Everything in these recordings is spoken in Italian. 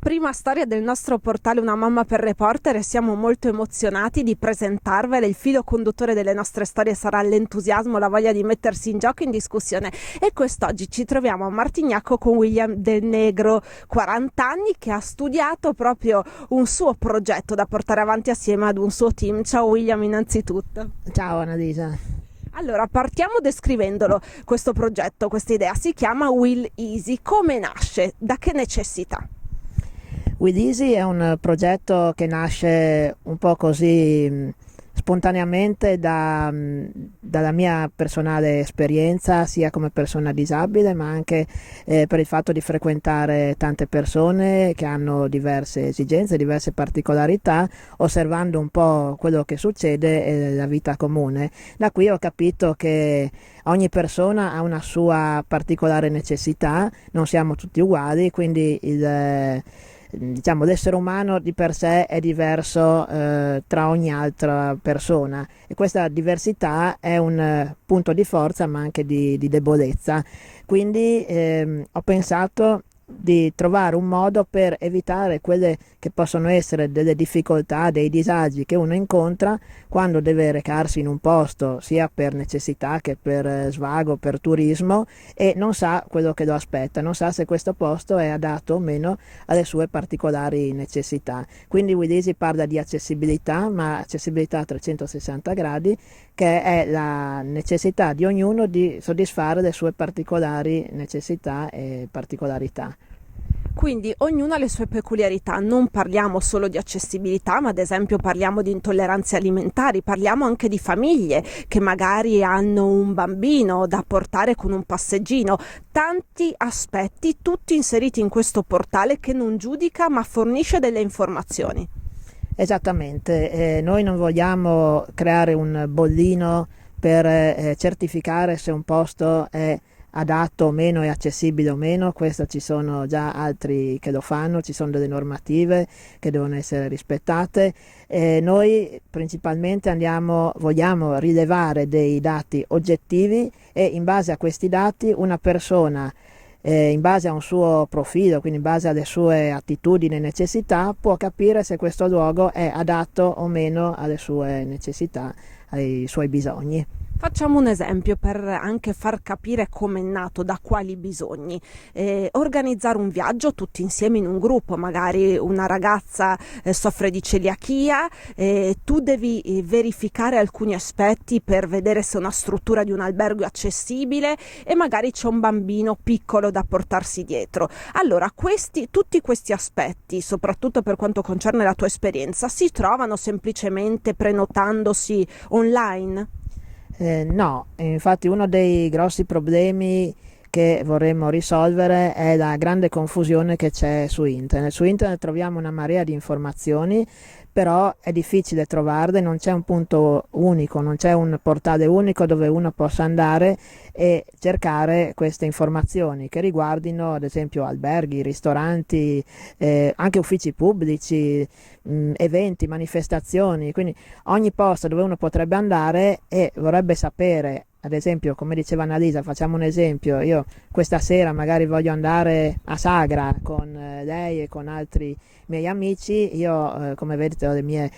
prima storia del nostro portale Una mamma per reporter e siamo molto emozionati di presentarvela. Il filo conduttore delle nostre storie sarà l'entusiasmo, la voglia di mettersi in gioco, in discussione, e quest'oggi ci troviamo a Martignacco con William Del Negro, 40 anni, che ha studiato proprio un suo progetto da portare avanti assieme ad un suo team. Ciao William, innanzitutto. Ciao Annalisa. Allora, partiamo descrivendolo. Questo progetto, questa idea si chiama Will Easy. Come nasce? Da che necessità? With Easy è un progetto che nasce un po' così spontaneamente dalla mia personale esperienza, sia come persona disabile, ma anche per il fatto di frequentare tante persone che hanno diverse esigenze, diverse particolarità, osservando un po' quello che succede nella vita comune. Da qui ho capito che ogni persona ha una sua particolare necessità, non siamo tutti uguali, quindi l'essere umano di per sé è diverso tra ogni altra persona, e questa diversità è un punto di forza ma anche di debolezza. Quindi ho pensato di trovare un modo per evitare quelle che possono essere delle difficoltà, dei disagi che uno incontra quando deve recarsi in un posto, sia per necessità che per svago, per turismo, e non sa quello che lo aspetta, non sa se questo posto è adatto o meno alle sue particolari necessità. Quindi With Easy parla di accessibilità, ma accessibilità a 360 gradi, che è la necessità di ognuno di soddisfare le sue particolari necessità e particolarità. Quindi ognuno ha le sue peculiarità, non parliamo solo di accessibilità, ma ad esempio parliamo di intolleranze alimentari, parliamo anche di famiglie che magari hanno un bambino da portare con un passeggino, tanti aspetti tutti inseriti in questo portale che non giudica ma fornisce delle informazioni. Esattamente, noi non vogliamo creare un bollino per certificare se un posto è adatto o meno, è accessibile o meno. Questo ci sono già altri che lo fanno, ci sono delle normative che devono essere rispettate. Noi principalmente vogliamo rilevare dei dati oggettivi, e in base a questi dati una persona, in base a un suo profilo, quindi in base alle sue attitudini e necessità, può capire se questo luogo è adatto o meno alle sue necessità, ai suoi bisogni. Facciamo un esempio per anche far capire come è nato, da quali bisogni. Organizzare un viaggio tutti insieme in un gruppo, magari una ragazza soffre di celiachia, tu devi verificare alcuni aspetti per vedere se una struttura di un albergo è accessibile e magari c'è un bambino piccolo da portarsi dietro. Allora, tutti questi aspetti, soprattutto per quanto concerne la tua esperienza, si trovano semplicemente prenotandosi online? No, infatti uno dei grossi problemi che vorremmo risolvere è la grande confusione che c'è su internet. Su internet troviamo una marea di informazioni, però è difficile trovarle, non c'è un punto unico, non c'è un portale unico dove uno possa andare e cercare queste informazioni che riguardino ad esempio alberghi, ristoranti, anche uffici pubblici, eventi, manifestazioni. Quindi ogni posto dove uno potrebbe andare e vorrebbe sapere, ad esempio, come diceva Annalisa, facciamo un esempio: io questa sera magari voglio andare a Sagra con lei e con altri miei amici. Io come vedete ho le mie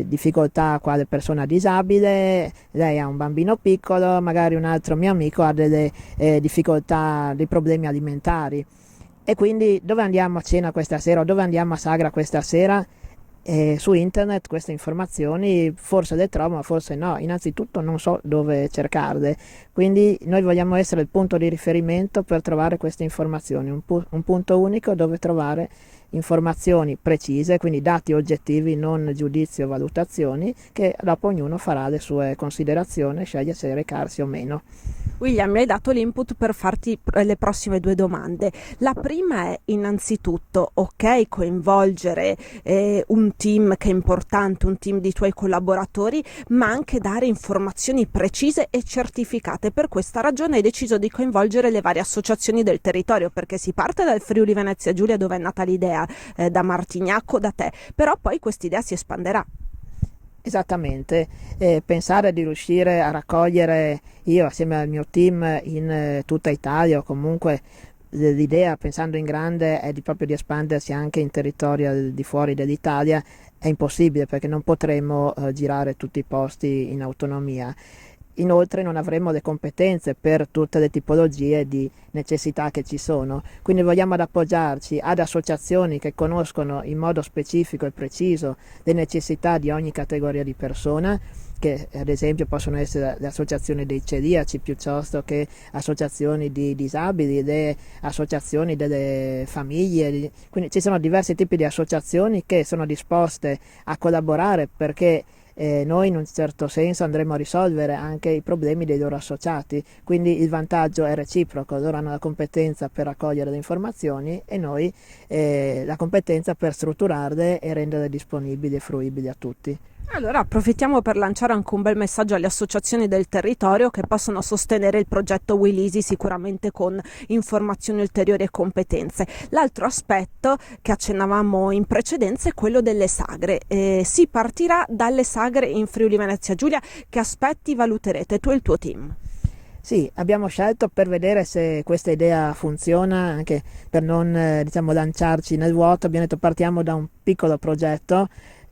difficoltà quale persona disabile, lei ha un bambino piccolo, magari un altro mio amico ha delle difficoltà, dei problemi alimentari, e quindi dove andiamo a cena questa sera o dove andiamo a Sagra questa sera? Su internet queste informazioni forse le trovo, ma forse no. Innanzitutto non so dove cercarle, quindi noi vogliamo essere il punto di riferimento per trovare queste informazioni, un punto unico dove trovare informazioni precise, quindi dati oggettivi, non giudizi o valutazioni, che dopo ognuno farà le sue considerazioni e sceglie se recarsi o meno. William, mi hai dato l'input per farti le prossime due domande. La prima è innanzitutto, ok, coinvolgere un team che è importante, un team di tuoi collaboratori, ma anche dare informazioni precise e certificate. Per questa ragione hai deciso di coinvolgere le varie associazioni del territorio, perché si parte dal Friuli Venezia Giulia, dove è nata l'idea, da Martignacco, da te, però poi quest'idea si espanderà. Esattamente, pensare di riuscire a raccogliere io assieme al mio team in tutta Italia, o comunque l'idea, pensando in grande, è proprio di espandersi anche in territorio al di fuori dell'Italia. È impossibile perché non potremo girare tutti i posti in autonomia. Inoltre non avremo le competenze per tutte le tipologie di necessità che ci sono, quindi vogliamo appoggiarci ad associazioni che conoscono in modo specifico e preciso le necessità di ogni categoria di persona, che ad esempio possono essere le associazioni dei celiaci piuttosto che associazioni di disabili, le associazioni delle famiglie, quindi ci sono diversi tipi di associazioni che sono disposte a collaborare perché noi in un certo senso andremo a risolvere anche i problemi dei loro associati, quindi il vantaggio è reciproco, loro hanno la competenza per raccogliere le informazioni e noi la competenza per strutturarle e renderle disponibili e fruibili a tutti. Allora approfittiamo per lanciare anche un bel messaggio alle associazioni del territorio che possono sostenere il progetto Willisi sicuramente con informazioni ulteriori e competenze. L'altro aspetto che accennavamo in precedenza è quello delle sagre. Si partirà dalle sagre in Friuli Venezia Giulia. Che aspetti valuterete tu e il tuo team? Sì, abbiamo scelto per vedere se questa idea funziona, anche per non diciamo, lanciarci nel vuoto, abbiamo detto partiamo da un piccolo progetto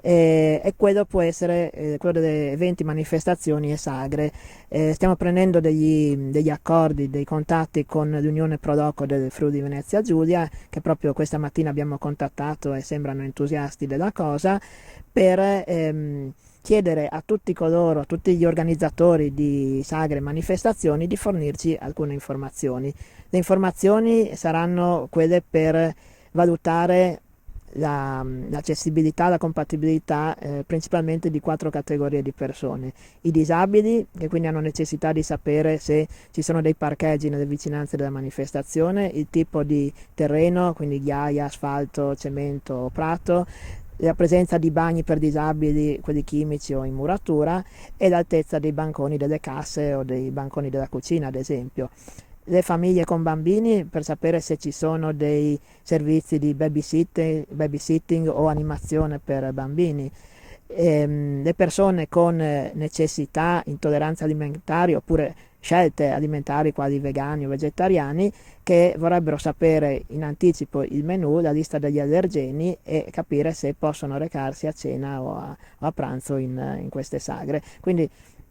e quello può essere quello delle eventi, manifestazioni e sagre. Stiamo prendendo degli accordi, dei contatti con l'Unione Proloco del Friuli Venezia Giulia, che proprio questa mattina abbiamo contattato e sembrano entusiasti della cosa, per chiedere a tutti coloro, a tutti gli organizzatori di sagre e manifestazioni di fornirci alcune informazioni. Le informazioni saranno quelle per valutare l'accessibilità, la compatibilità principalmente di 4 categorie di persone: i disabili, che quindi hanno necessità di sapere se ci sono dei parcheggi nelle vicinanze della manifestazione, il tipo di terreno, quindi ghiaia, asfalto, cemento o prato, la presenza di bagni per disabili, quelli chimici o in muratura, e l'altezza dei banconi delle casse o dei banconi della cucina, ad esempio. Le famiglie con bambini, per sapere se ci sono dei servizi di babysitting o animazione per bambini. Le persone con necessità, intolleranze alimentari oppure scelte alimentari quali vegani o vegetariani, che vorrebbero sapere in anticipo il menù, la lista degli allergeni e capire se possono recarsi a cena o a pranzo in queste sagre. Quindi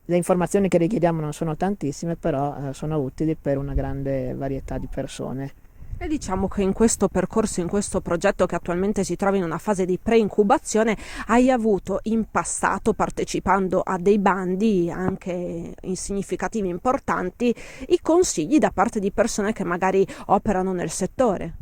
le informazioni che richiediamo non sono tantissime, però sono utili per una grande varietà di persone. E diciamo che in questo percorso, in questo progetto che attualmente si trova in una fase di pre-incubazione, hai avuto in passato, partecipando a dei bandi anche significativi, importanti, i consigli da parte di persone che magari operano nel settore.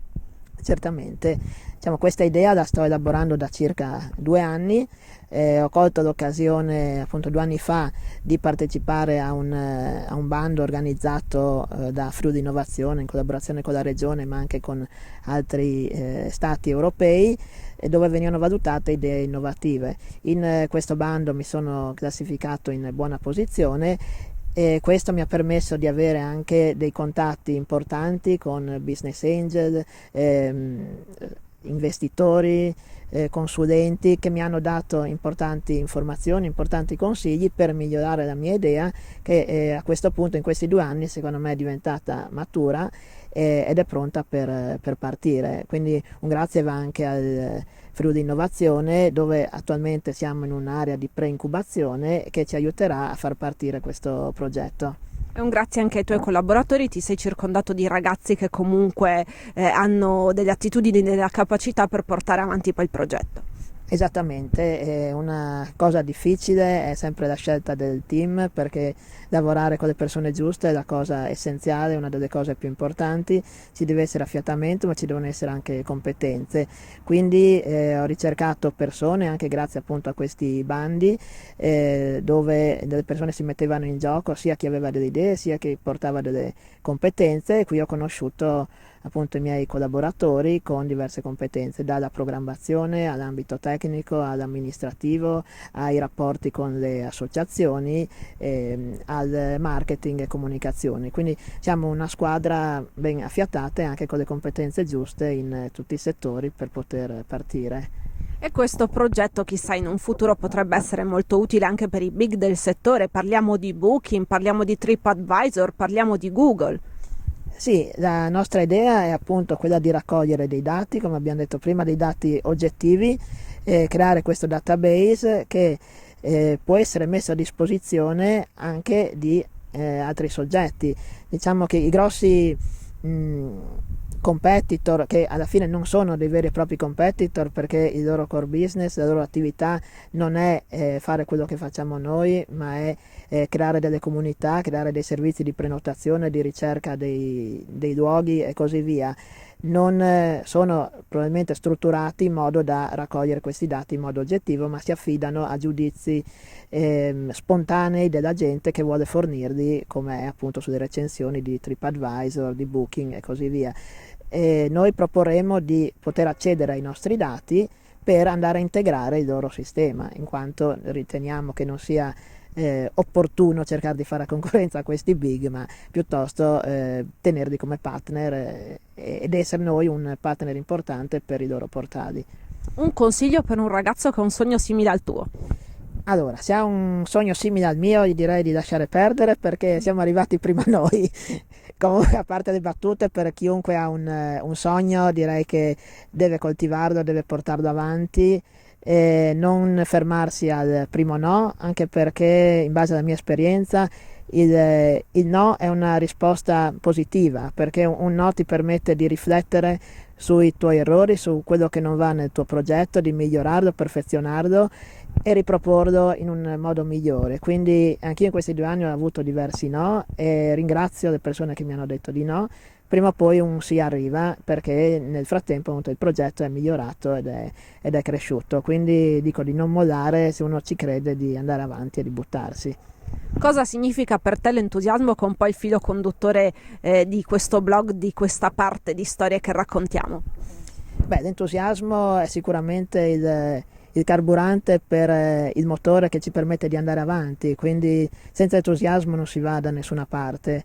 Certamente, diciamo, questa idea la sto elaborando da circa 2 anni. Ho colto l'occasione appunto 2 anni fa di partecipare a un bando organizzato da Friuli Innovazione in collaborazione con la regione ma anche con altri stati europei, dove venivano valutate idee innovative. In questo bando mi sono classificato in buona posizione e questo mi ha permesso di avere anche dei contatti importanti con business angel, investitori, consulenti, che mi hanno dato importanti informazioni, importanti consigli per migliorare la mia idea, che a questo punto, in questi 2 anni, secondo me è diventata matura ed è pronta per partire. Quindi un grazie va anche al Friuli Innovazione, dove attualmente siamo in un'area di pre-incubazione che ci aiuterà a far partire questo progetto. E un grazie anche ai tuoi collaboratori, ti sei circondato di ragazzi che comunque hanno delle attitudini e delle capacità per portare avanti poi il progetto. Esattamente, una cosa difficile è sempre la scelta del team, perché lavorare con le persone giuste è la cosa essenziale, una delle cose più importanti. Ci deve essere affiatamento, ma ci devono essere anche competenze. Quindi ho ricercato persone, anche grazie appunto a questi bandi, dove delle persone si mettevano in gioco, sia chi aveva delle idee sia chi portava delle competenze, e qui ho conosciuto appunto i miei collaboratori con diverse competenze, dalla programmazione all'ambito tecnico, all'amministrativo, ai rapporti con le associazioni, al marketing e comunicazione. Quindi siamo una squadra ben affiatata e anche con le competenze giuste in tutti i settori per poter partire. E questo progetto, chissà, in un futuro potrebbe essere molto utile anche per i big del settore. Parliamo di Booking, parliamo di TripAdvisor, parliamo di Google. Sì, la nostra idea è appunto quella di raccogliere dei dati, come abbiamo detto prima, dei dati oggettivi, creare questo database che può essere messo a disposizione anche di altri soggetti. Diciamo che i grossi mh, competitor, che alla fine non sono dei veri e propri competitor perché il loro core business, la loro attività non è fare quello che facciamo noi, ma è creare delle comunità, creare dei servizi di prenotazione, di ricerca dei luoghi e così via. Non sono probabilmente strutturati in modo da raccogliere questi dati in modo oggettivo, ma si affidano a giudizi spontanei della gente che vuole fornirli, come è appunto sulle recensioni di TripAdvisor, di Booking e così via. Noi proporremo di poter accedere ai nostri dati per andare a integrare il loro sistema, in quanto riteniamo che non sia opportuno cercare di fare concorrenza a questi big, ma piuttosto tenerli come partner ed essere noi un partner importante per i loro portali. Un consiglio per un ragazzo che ha un sogno simile al tuo? Allora, se ha un sogno simile al mio, gli direi di lasciare perdere perché siamo arrivati prima noi. Comunque, a parte le battute, per chiunque ha un sogno, direi che deve coltivarlo, deve portarlo avanti e non fermarsi al primo no, anche perché, in base alla mia esperienza, il no è una risposta positiva, perché un no ti permette di riflettere sui tuoi errori, su quello che non va nel tuo progetto, di migliorarlo, perfezionarlo e riproporlo in un modo migliore. Quindi anch'io in questi 2 anni ho avuto diversi no e ringrazio le persone che mi hanno detto di no. Prima o poi un sì arriva perché nel frattempo appunto, il progetto è migliorato ed è cresciuto. Quindi dico di non mollare, se uno ci crede, di andare avanti e di buttarsi. Cosa significa per te l'entusiasmo, che è un po' il filo conduttore di questo blog, di questa parte di storie che raccontiamo? Beh, l'entusiasmo è sicuramente il carburante per il motore che ci permette di andare avanti, quindi senza entusiasmo non si va da nessuna parte.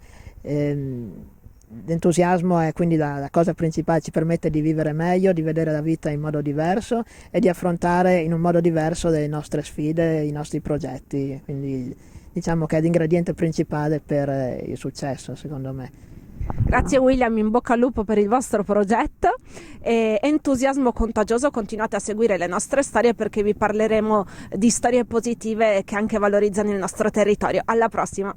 L'entusiasmo è quindi la cosa principale, ci permette di vivere meglio, di vedere la vita in modo diverso e di affrontare in un modo diverso le nostre sfide, i nostri progetti. Quindi diciamo che è l'ingrediente principale per il successo, secondo me. Grazie William, in bocca al lupo per il vostro progetto e entusiasmo contagioso, continuate a seguire le nostre storie perché vi parleremo di storie positive che anche valorizzano il nostro territorio. Alla prossima!